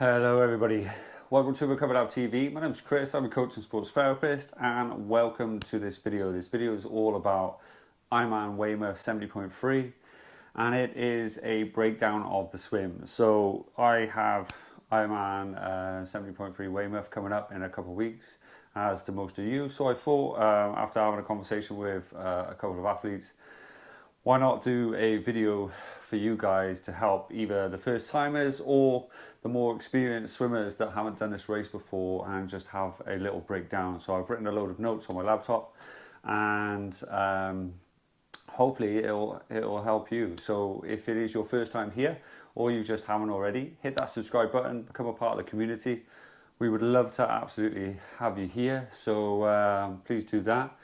Hello everybody, welcome to Recovered Out TV. My name is Chris, I'm a coach and sports therapist, and welcome to this video. This video is all about IRONMAN Weymouth 70.3, and it is a breakdown of the swim. So I have IRONMAN 70.3 Weymouth coming up in a couple of weeks, as do most of you. So I thought, after having a conversation with a couple of athletes, why not do a video for you guys to help either the first timers or the more experienced swimmers that haven't done this race before, and just have a little breakdown. So I've written a load of notes on my laptop, and hopefully it'll help you. So if it is your first time here, or you just haven't already, hit that subscribe button, become a part of the community. We would love to absolutely have you here, so please do that.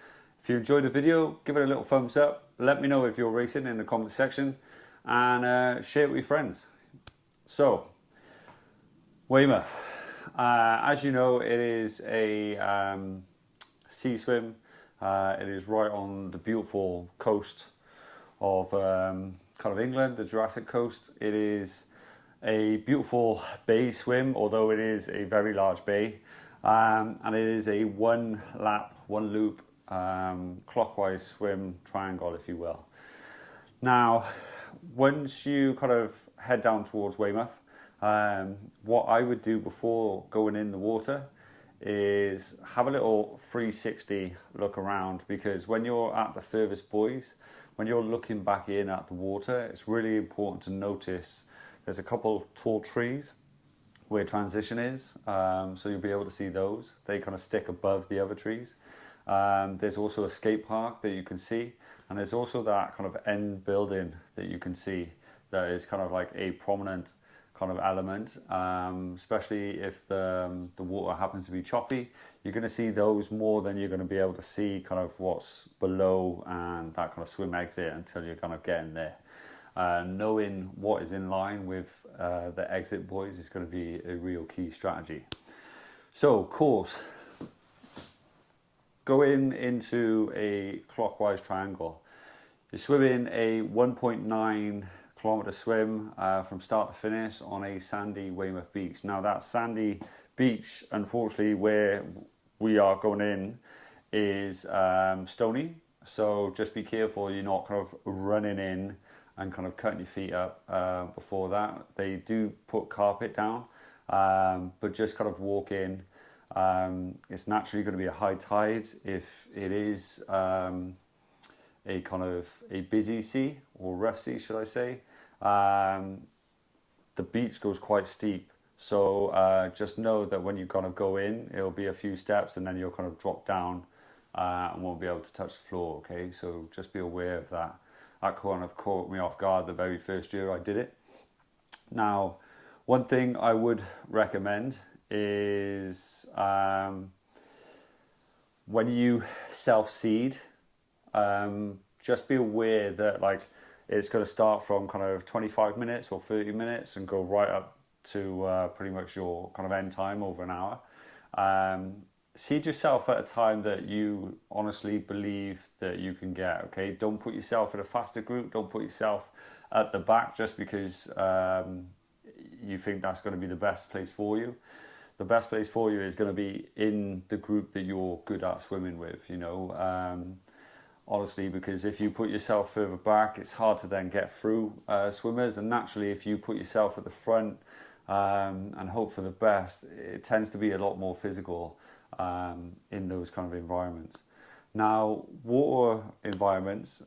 If you enjoyed the video, give it a little thumbs up. Let me know if you're racing in the comment section, and share it with your friends. So, Weymouth. As you know, it is a sea swim. It is right on the beautiful coast of kind of England, the Jurassic coast. It is a beautiful bay swim, although it is a very large bay. And it is a one lap, one loop, clockwise swim triangle, if you will. Now, once you kind of head down towards Weymouth, what I would do before going in the water is have a little 360 look around, because when you're at the furthest buoys, when you're looking back in at the water, it's really important to notice there's a couple tall trees where transition is, so you'll be able to see those. They kind of stick above the other trees. There's also a skate park that you can see, and there's also that kind of end building that you can see that is kind of like a prominent kind of element, especially if the water happens to be choppy. You're going to see those more than you're going to be able to see kind of what's below and that kind of swim exit until you're kind of getting there. Knowing what is in line with the exit buoys is going to be a real key strategy. So, course. Going into a clockwise triangle. You're swimming a 1.9 kilometer swim from start to finish on a sandy Weymouth beach. Now that sandy beach, unfortunately, where we are going in is stony. So just be careful you're not kind of running in and kind of cutting your feet up before that. They do put carpet down, but just kind of walk in. It's naturally going to be a high tide if it is a kind of a busy sea, or rough sea should I say. The beach goes quite steep, so just know that when you kind of go in, it'll be a few steps and then you'll kind of drop down and won't be able to touch the floor. Okay, so just be aware of that. That kind of caught me off guard the very first year I did it. Now, one thing I would recommend is when you self-seed, just be aware that like it's going to start from kind of 25 minutes or 30 minutes and go right up to pretty much your kind of end time over an hour. Seed yourself at a time that you honestly believe that you can get. Okay, don't put yourself in a faster group, don't put yourself at the back just because you think that's going to be the best place for you. The best place for you is going to be in the group that you're good at swimming with, you know, honestly, because if you put yourself further back, it's hard to then get through swimmers. And naturally, if you put yourself at the front and hope for the best, it tends to be a lot more physical in those kind of environments. Now, water environments,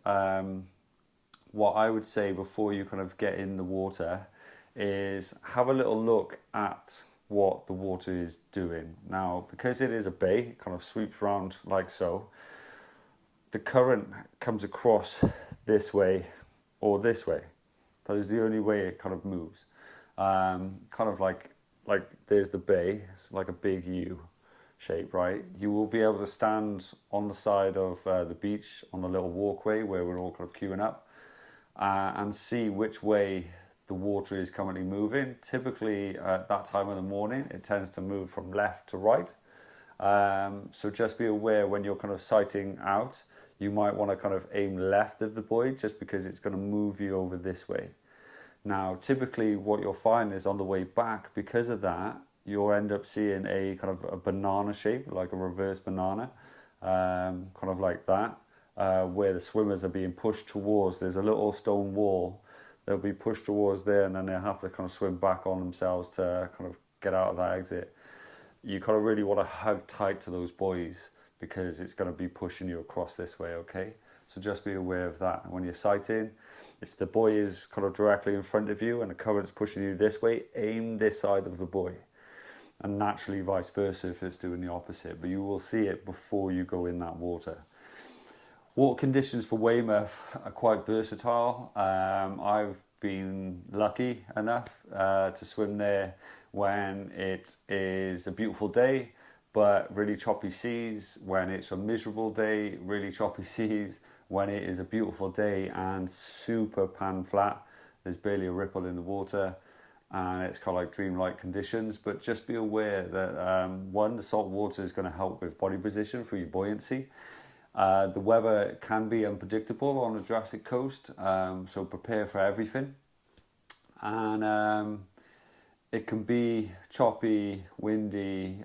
what I would say before you kind of get in the water is have a little look at what the water is doing. Now, because it is a bay, it kind of sweeps around like so. The current comes across this way or this way. That is the only way it kind of moves. Kind of like there's the bay, it's like a big U shape, right? You will be able to stand on the side of the beach on the little walkway where we're all kind of queuing up and see which way the water is currently moving. Typically at that time of the morning, it tends to move from left to right. So just be aware when you're kind of sighting out, you might want to kind of aim left of the buoy just because it's going to move you over this way. Now, typically what you'll find is on the way back, because of that, you'll end up seeing a kind of a banana shape, like a reverse banana, kind of like that, where the swimmers are being pushed towards. There's a little stone wall. They'll be pushed towards there, and then they'll have to kind of swim back on themselves to kind of get out of that exit. You kind of really want to hug tight to those buoys because it's going to be pushing you across this way, okay? So just be aware of that. And when you're sighting, if the buoy is kind of directly in front of you and the current's pushing you this way, aim this side of the buoy. And naturally vice versa if it's doing the opposite, but you will see it before you go in that water. Water conditions for Weymouth are quite versatile. I've been lucky enough to swim there when it is a beautiful day, but really choppy seas. When it's a miserable day, really choppy seas. When it is a beautiful day and super pan flat, there's barely a ripple in the water, and it's kind of like dreamlike conditions. But just be aware that one, the salt water is going to help with body position for your buoyancy. The weather can be unpredictable on the Jurassic coast, so prepare for everything. And it can be choppy, windy,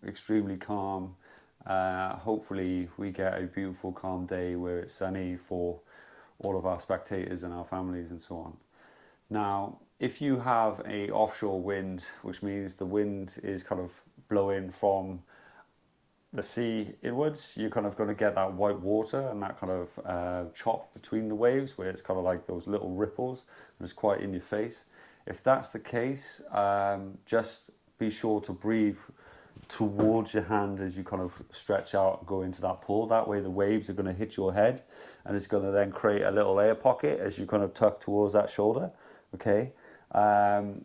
extremely calm. Hopefully we get a beautiful calm day where it's sunny for all of our spectators and our families and so on. Now, if you have a offshore wind, which means the wind is kind of blowing from the sea inwards, you're kind of going to get that white water and that kind of chop between the waves where it's kind of like those little ripples and it's quite in your face. If that's the case, just be sure to breathe towards your hand as you kind of stretch out and go into that pool. That way the waves are going to hit your head and it's going to then create a little air pocket as you kind of tuck towards that shoulder, okay?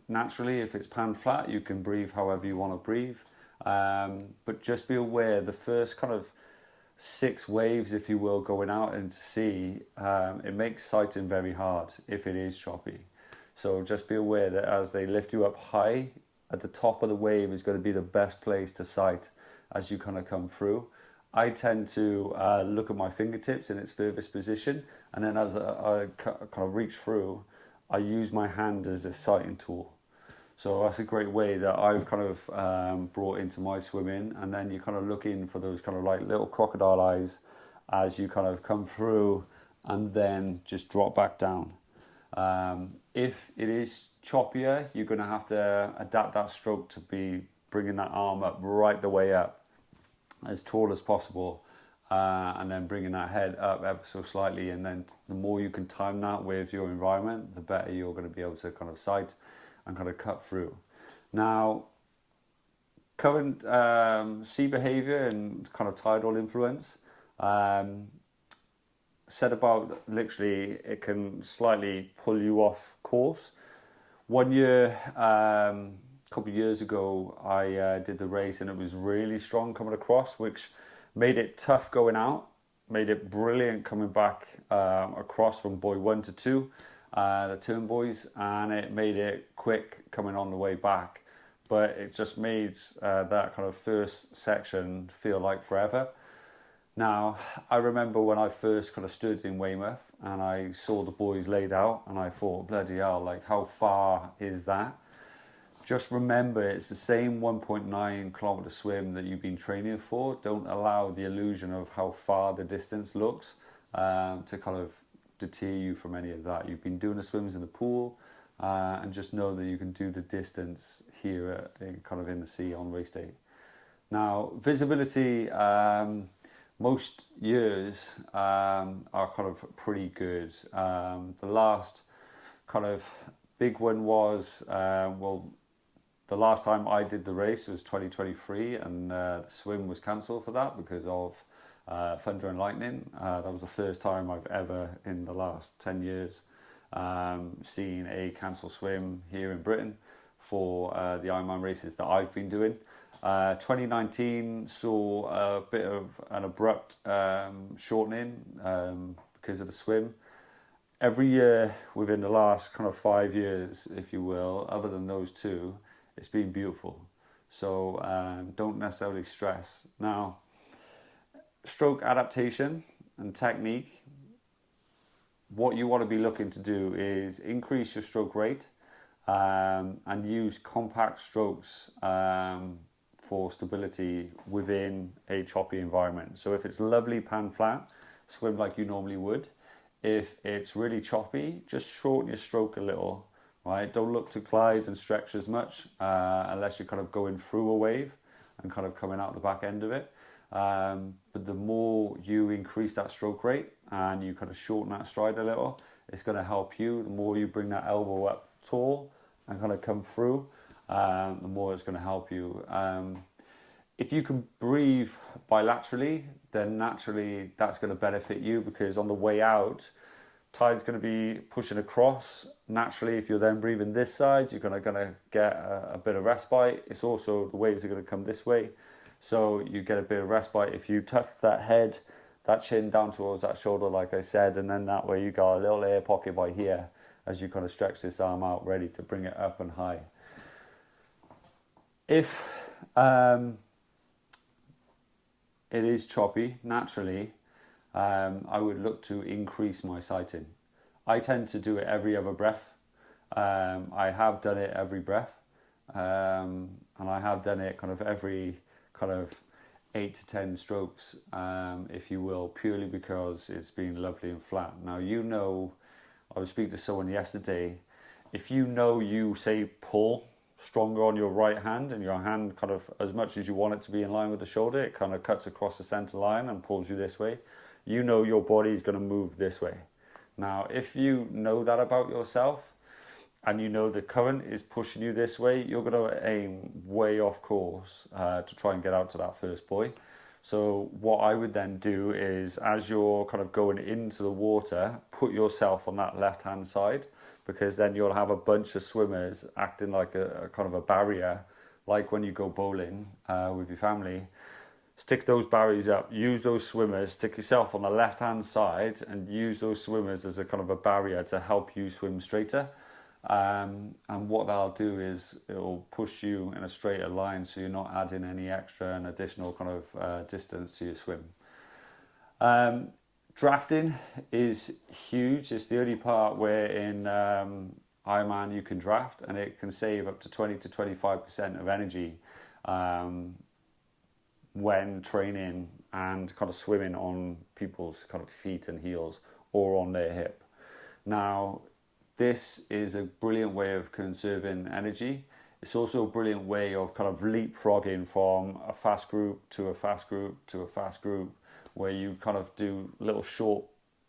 Naturally, if it's pan flat, you can breathe however you want to breathe. But just be aware, the first kind of 6 waves, if you will, going out into sea, it makes sighting very hard if it is choppy. So just be aware that as they lift you up high, at the top of the wave is going to be the best place to sight as you kind of come through. I tend to look at my fingertips in its furthest position, and then as I kind of reach through, I use my hand as a sighting tool. So that's a great way that I've kind of brought into my swimming, and then you kind of look in for those kind of like little crocodile eyes as you kind of come through and then just drop back down. If it is choppier, you're going to have to adapt that stroke to be bringing that arm up right the way up as tall as possible, and then bringing that head up ever so slightly, and then the more you can time that with your environment, the better you're going to be able to kind of sight and kind of cut through. Now, current sea behaviour and kind of tidal influence, said about literally it can slightly pull you off course. One year, a couple of years ago, I did the race and it was really strong coming across, which made it tough going out, made it brilliant coming back across from buoy 1 to 2, the turn buoys, and it made it quick coming on the way back. But it just made that kind of first section feel like forever. Now, I remember when I first kind of stood in Weymouth and I saw the buoys laid out and I thought, bloody hell, like how far is that? Just remember, it's the same 1.9 kilometer swim that you've been training for. Don't allow the illusion of how far the distance looks to kind of deter you from any of that. You've been doing the swims in the pool, and just know that you can do the distance here kind of in the sea on race day. Now, visibility, most years are kind of pretty good. The last kind of big one was, the last time I did the race was 2023, and the swim was cancelled for that because of thunder and lightning. That was the first time I've ever, in the last 10 years, seen a cancelled swim here in Britain for the Ironman races that I've been doing. 2019 saw a bit of an abrupt shortening because of the swim. Every year within the last kind of 5 years, if you will, other than those two, it's been beautiful. So don't necessarily stress. Now, stroke adaptation and technique, what you want to be looking to do is increase your stroke rate and use compact strokes for stability within a choppy environment. So if it's lovely pan flat, swim like you normally would. If it's really choppy, just shorten your stroke a little, right? Don't look to glide and stretch as much unless you're kind of going through a wave and kind of coming out the back end of it. But the more you increase that stroke rate and you kind of shorten that stride a little, it's going to help you. The more you bring that elbow up tall and kind of come through, the more it's going to help you. If you can breathe bilaterally, then naturally that's going to benefit you, because on the way out, tide's going to be pushing across. Naturally, if you're then breathing this side, you're going to get a bit of respite. It's also, the waves are going to come this way, so you get a bit of respite. If you touch that head, that chin down towards that shoulder, like I said, and then that way you got a little air pocket by here as you kind of stretch this arm out, ready to bring it up and high. If it is choppy, naturally, I would look to increase my sighting. I tend to do it every other breath. I have done it every breath, and I have done it kind of every kind of 8 to 10 strokes, if you will, purely because it's been lovely and flat. Now, you know, I was speaking to someone yesterday, if you know you say pull stronger on your right hand, and your hand kind of, as much as you want it to be in line with the shoulder, it kind of cuts across the center line and pulls you this way, you know your body is going to move this way. Now, if you know that about yourself and you know the current is pushing you this way, you're going to aim way off course to try and get out to that first buoy. So what I would then do is, as you're kind of going into the water, put yourself on that left hand side, because then you'll have a bunch of swimmers acting like a kind of a barrier, like when you go bowling with your family. Stick those barriers up, use those swimmers, stick yourself on the left hand side and use those swimmers as a kind of a barrier to help you swim straighter. And what that'll do is it'll push you in a straighter line, so you're not adding any extra and additional kind of distance to your swim. Drafting is huge. It's the only part where in Ironman you can draft, and it can save up to 20 to 25% of energy when training and kind of swimming on people's kind of feet and heels or on their hip. Now, this is a brilliant way of conserving energy. It's also a brilliant way of kind of leapfrogging from a fast group to a fast group to a fast group, where you kind of do little short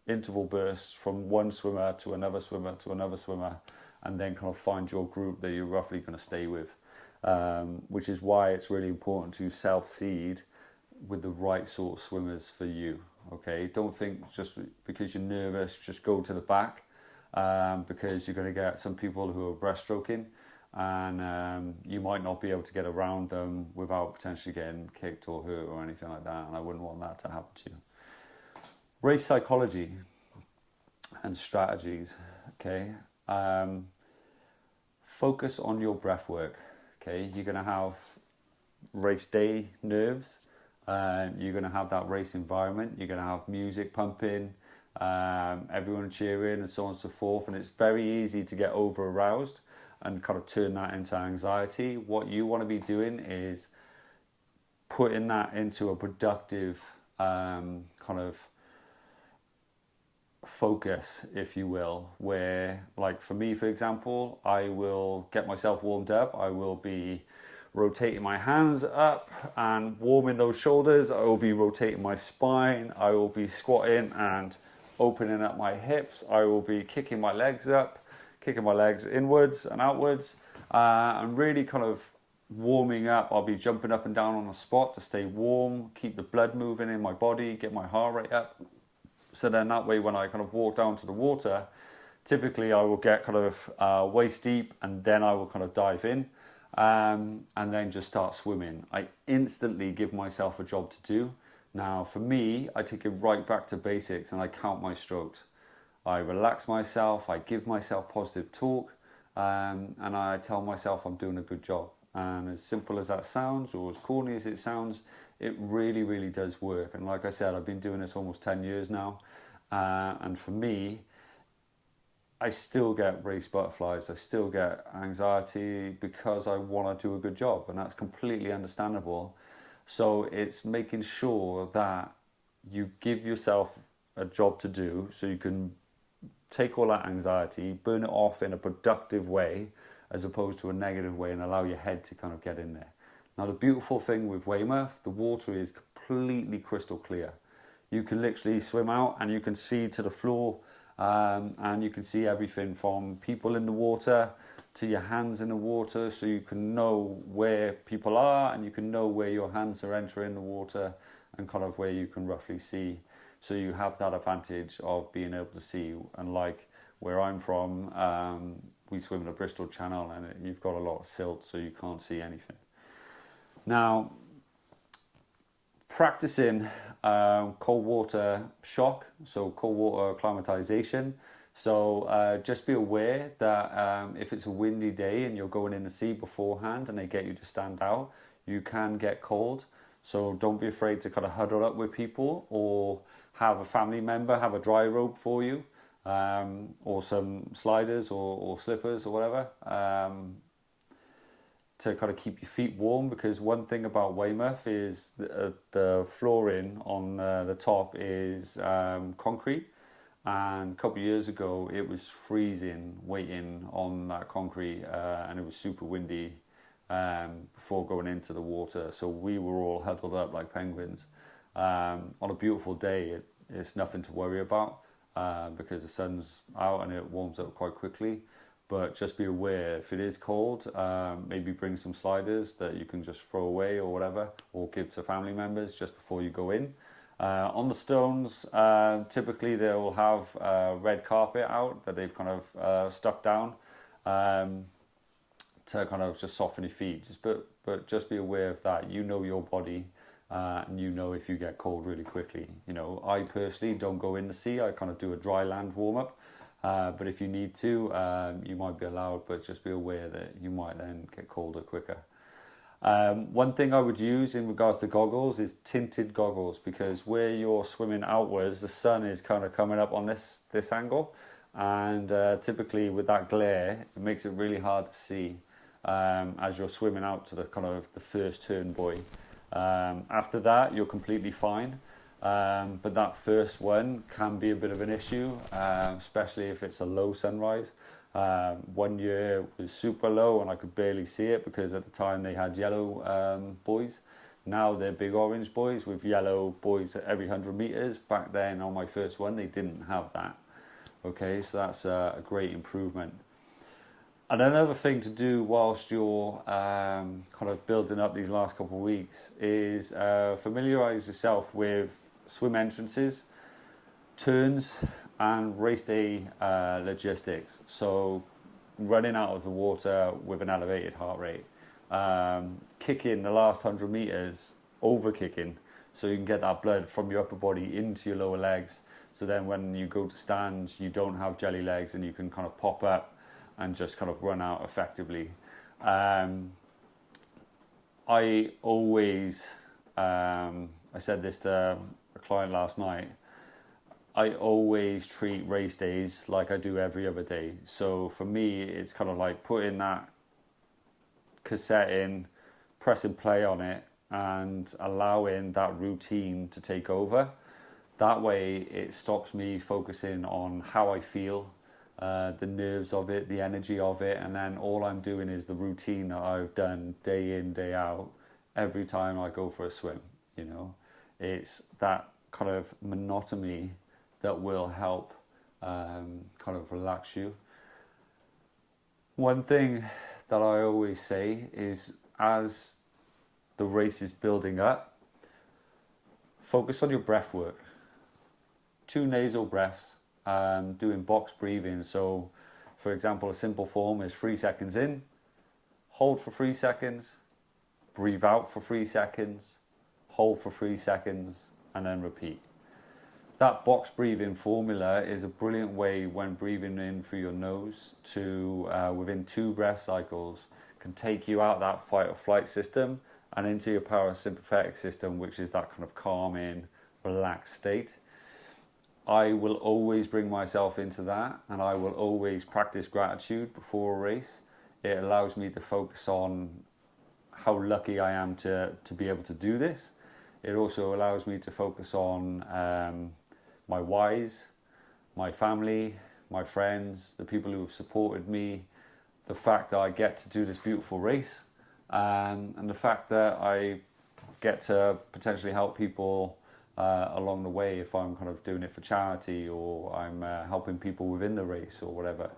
interval bursts from one swimmer to another swimmer to another swimmer, and then kind of find your group that you're roughly going to stay with, which is why it's really important to self-seed with the right sort of swimmers for you. Okay, don't think just because you're nervous, just go to the back, because you're going to get some people who are breaststroking, and you might not be able to get around them without potentially getting kicked or hurt or anything like that, and I wouldn't want that to happen to you. Race psychology and strategies, okay? Focus on your breath work, okay? You're going to have race day nerves, you're going to have that race environment, you're going to have music pumping, everyone cheering and so on and so forth, and it's very easy to get over aroused and kind of turn that into anxiety. What you want to be doing is putting that into a productive kind of focus, if you will, where, like for me, for example, I will get myself warmed up. I will be rotating my hands up and warming those shoulders. I will be rotating my spine. I will be squatting and opening up my hips. I will be kicking my legs up, kicking my legs inwards and outwards, and really kind of warming up. I'll be jumping up and down on the spot to stay warm, keep the blood moving in my body, get my heart rate up. So then that way, when I kind of walk down to the water, typically I will get kind of waist deep, and then I will kind of dive in, and then just start swimming. I instantly give myself a job to do. Now, for me, I take it right back to basics and I count my strokes. I relax myself, I give myself positive talk, and I tell myself I'm doing a good job. And as simple as that sounds, or as corny as it sounds, it really, really does work. And like I said, I've been doing this almost 10 years now. And for me, I still get race butterflies, I still get anxiety because I want to do a good job, and that's completely understandable. So it's making sure that you give yourself a job to do so you can take all that anxiety, burn it off in a productive way as opposed to a negative way, and allow your head to kind of get in there. Now, the beautiful thing with Weymouth, the water is completely crystal clear. You can literally swim out and you can see to the floor, and you can see everything from people in the water to your hands in the water, so you can know where people are and you can know where your hands are entering the water and kind of where you can roughly see. So you have that advantage of being able to see. And like where I'm from, we swim in the Bristol Channel, and you've got a lot of silt, so you can't see anything. Now, practicing cold water shock, so cold water acclimatization. So just be aware that if it's a windy day and you're going in the sea beforehand and they get you to stand out, you can get cold. So don't be afraid to kind of huddle up with people, or have a family member have a dry robe for you, or some sliders or slippers or whatever, to kind of keep your feet warm. Because one thing about Weymouth is the flooring on the top is concrete, and a couple of years ago it was freezing waiting on that concrete, and it was super windy before going into the water, so we were all huddled up like penguins. On a beautiful day, it's nothing to worry about, because the sun's out and it warms up quite quickly. But just be aware, if it is cold, maybe bring some sliders that you can just throw away or whatever, or give to family members just before you go in. On the stones, typically they will have red carpet out that they've kind of stuck down, to kind of just soften your feet. But just be aware of that. You know your body, and you know if you get cold really quickly. You know, I personally don't go in the sea. I kind of do a dry land warm up. But if you need to, you might be allowed, but just be aware that you might then get colder quicker. One thing I would use in regards to goggles is tinted goggles, because where you're swimming outwards, the sun is kind of coming up on this angle, and typically with that glare, it makes it really hard to see as you're swimming out to the kind of the first turn buoy. After that, you're completely fine. But that first one can be a bit of an issue, especially if it's a low sunrise. One year was super low and I could barely see it, because at the time they had yellow buoys. Now they're big orange buoys with yellow buoys at every 100 meters. Back then on my first one, they didn't have that. Okay, so that's a great improvement. And another thing to do whilst you're kind of building up these last couple of weeks is familiarise yourself with swim entrances, turns, and race day logistics. So running out of the water with an elevated heart rate, kicking the last 100 meters, over kicking, so you can get that blood from your upper body into your lower legs. So then when you go to stand, you don't have jelly legs and you can kind of pop up and just kind of run out effectively. I always, I said this to a client last night, I always treat race days like I do every other day. So for me, it's kind of like putting that cassette in, pressing play on it, and allowing that routine to take over. That way it stops me focusing on how I feel, the nerves of it, the energy of it, and then all I'm doing is the routine that I've done day in, day out, every time I go for a swim. You know, it's that kind of monotony that will help kind of relax you. One thing that I always say is, as the race is building up, focus on your breath work. 2 nasal breaths, doing box breathing. So for example, a simple form is 3 seconds in, hold for 3 seconds, breathe out for 3 seconds, hold for 3 seconds, and then repeat. That box breathing formula is a brilliant way when breathing in through your nose to within 2 breath cycles can take you out that fight or flight system and into your parasympathetic system, which is that kind of calming, relaxed state. I will always bring myself into that, and I will always practice gratitude before a race. It allows me to focus on how lucky I am to be able to do this. It also allows me to focus on my whys, my family, my friends, the people who have supported me, the fact that I get to do this beautiful race, and the fact that I get to potentially help people along the way if I'm kind of doing it for charity, or I'm helping people within the race or whatever.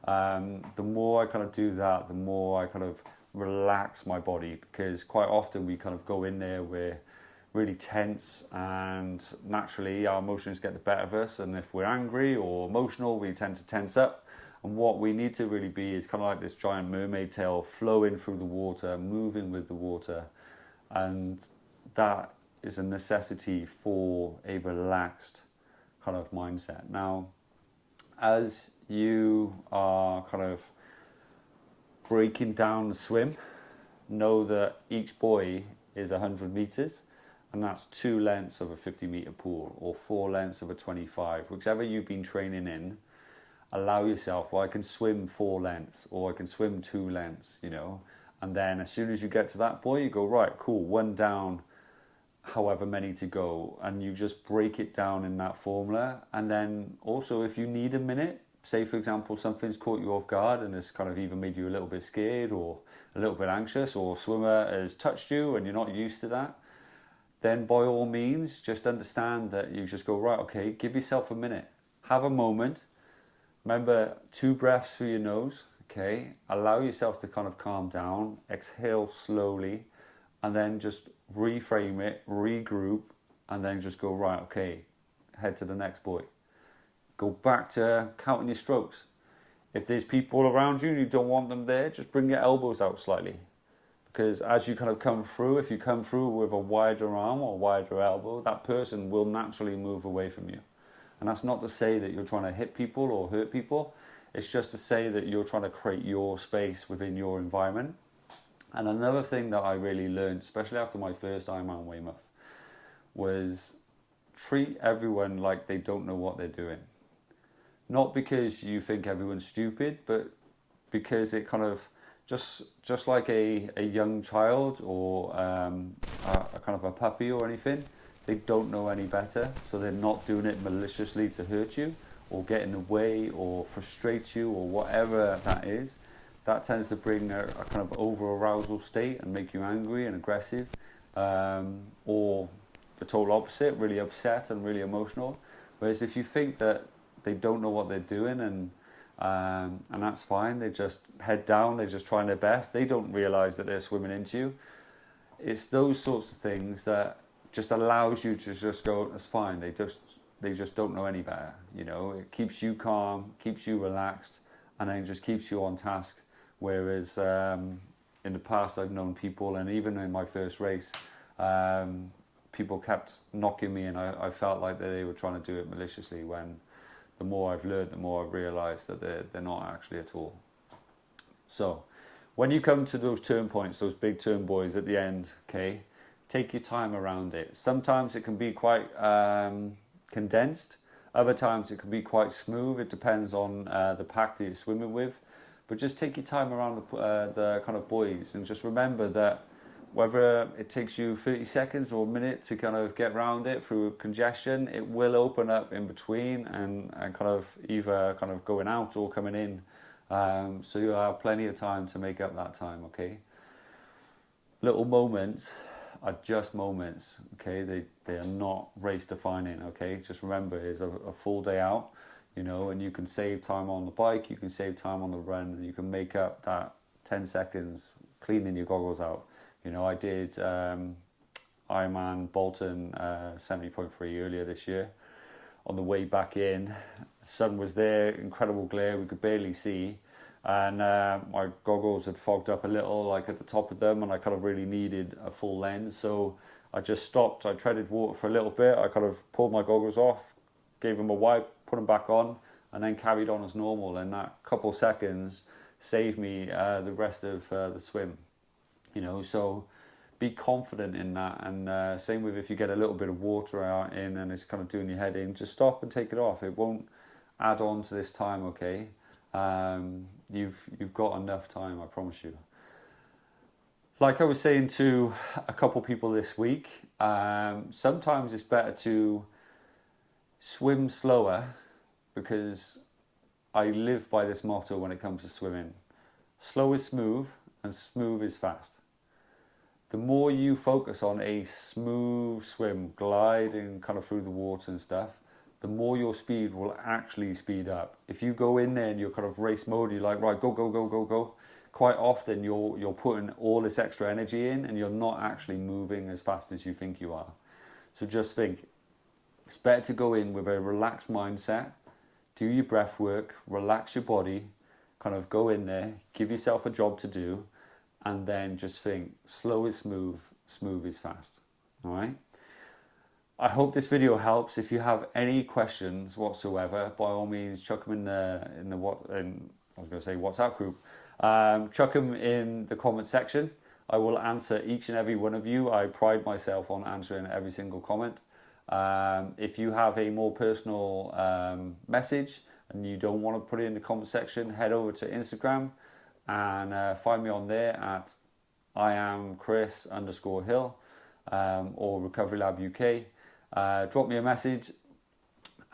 The more I kind of do that, the more I kind of relax my body, because quite often we kind of go in there, we're really tense, and naturally our emotions get the better of us, and if we're angry or emotional, we tend to tense up. And what we need to really be is kind of like this giant mermaid tail, flowing through the water, moving with the water, and that is a necessity for a relaxed kind of mindset. Now, as you are kind of breaking down the swim, know that each buoy is 100 meters, and that's 2 lengths of a 50-meter pool, or 4 lengths of a 25, whichever you've been training in. Allow yourself, well, I can swim 4 lengths, or I can swim 2 lengths, you know, and then as soon as you get to that buoy, you go, right, cool, 1 down, however many to go, and you just break it down in that formula. And then also, if you need a minute, say for example something's caught you off guard and it's kind of even made you a little bit scared or a little bit anxious, or a swimmer has touched you and you're not used to that, then by all means just understand that you just go, right, okay, give yourself a minute, have a moment, remember 2 breaths through your nose, okay, allow yourself to kind of calm down, exhale slowly, and then just reframe it, regroup, and then just go, right, okay, head to the next buoy. Go back to counting your strokes. If there's people around you and you don't want them there, just bring your elbows out slightly. Because as you kind of come through, if you come through with a wider arm or wider elbow, that person will naturally move away from you. And that's not to say that you're trying to hit people or hurt people. It's just to say that you're trying to create your space within your environment. And another thing that I really learned, especially after my first Ironman Weymouth, was treat everyone like they don't know what they're doing. Not because you think everyone's stupid, but because it kind of, just like a young child or a kind of a puppy or anything, they don't know any better, so they're not doing it maliciously to hurt you or get in the way or frustrate you or whatever that is. That tends to bring a kind of over-arousal state and make you angry and aggressive, or the total opposite, really upset and really emotional. Whereas if you think that they don't know what they're doing, and that's fine, they just head down, they're just trying their best, they don't realise that they're swimming into you. It's those sorts of things that just allows you to just go, it's fine, they just don't know any better. You know, it keeps you calm, keeps you relaxed, and then just keeps you on task. Whereas in the past I've known people, and even in my first race, people kept knocking me, and I felt like they were trying to do it maliciously, when the more I've learned, the more I've realised that they're not actually at all. So when you come to those turn points, those big turn buoys at the end, okay, take your time around it. Sometimes it can be quite condensed, other times it can be quite smooth. It depends on the pack that you're swimming with. But just take your time around the kind of buoys, and just remember that whether it takes you 30 seconds or a minute to kind of get around it through congestion, it will open up in between and kind of either kind of going out or coming in. So you'll have plenty of time to make up that time, okay? Little moments are just moments, okay? They are not race defining, okay? Just remember, it's a full day out, you know, and you can save time on the bike, you can save time on the run, and you can make up that 10 seconds cleaning your goggles out. You know, I did Ironman Bolton 70.3 earlier this year. On the way back in, the sun was there, incredible glare, we could barely see, and my goggles had fogged up a little, like at the top of them, and I kind of really needed a full lens. So I just stopped, I treaded water for a little bit, I kind of pulled my goggles off, gave them a wipe, put them back on, and then carried on as normal. And that couple seconds saved me the rest of the swim. You know, so be confident in that. And same with if you get a little bit of water out in and it's kind of doing your head in, just stop and take it off. It won't add on to this time, okay? You've got enough time, I promise you. Like I was saying to a couple people this week, sometimes it's better to swim slower, because I live by this motto when it comes to swimming. Slow is smooth and smooth is fast. The more you focus on a smooth swim, gliding kind of through the water and stuff, the more your speed will actually speed up. If you go in there and you're kind of race mode, you're like, right, go, go, go, go, go. Quite often you're putting all this extra energy in and you're not actually moving as fast as you think you are. So just think, it's better to go in with a relaxed mindset, do your breath work, relax your body, kind of go in there, give yourself a job to do, and then just think, slow is smooth, smooth is fast. All right? I hope this video helps. If you have any questions whatsoever, by all means, chuck them in the WhatsApp group. Chuck them in the comment section. I will answer each and every one of you. I pride myself on answering every single comment. If you have a more personal message and you don't want to put it in the comment section, head over to Instagram and find me on there at IamChris_Hill or Recovery Lab UK. Drop me a message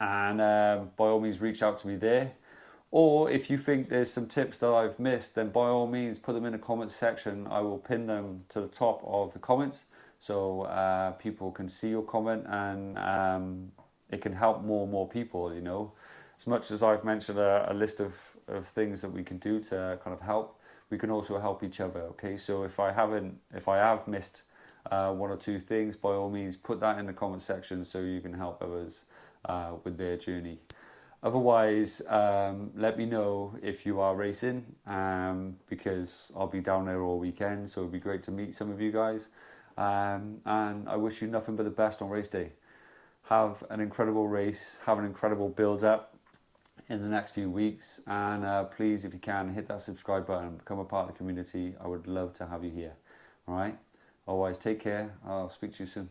and by all means reach out to me there. Or if you think there's some tips that I've missed, then by all means put them in the comments section. I will pin them to the top of the comments so people can see your comment, and it can help more and more people, you know. As much as I've mentioned a list of things that we can do to kind of help, we can also help each other, okay? So if I have missed one or two things, by all means put that in the comment section so you can help others with their journey. Otherwise, let me know if you are racing, because I'll be down there all weekend, so it'd be great to meet some of you guys. And I wish you nothing but the best on race day. Have an incredible race, have an incredible build-up in the next few weeks, and please, if you can, hit that subscribe button, become a part of the community. I would love to have you here. All right? Otherwise, take care. I'll speak to you soon.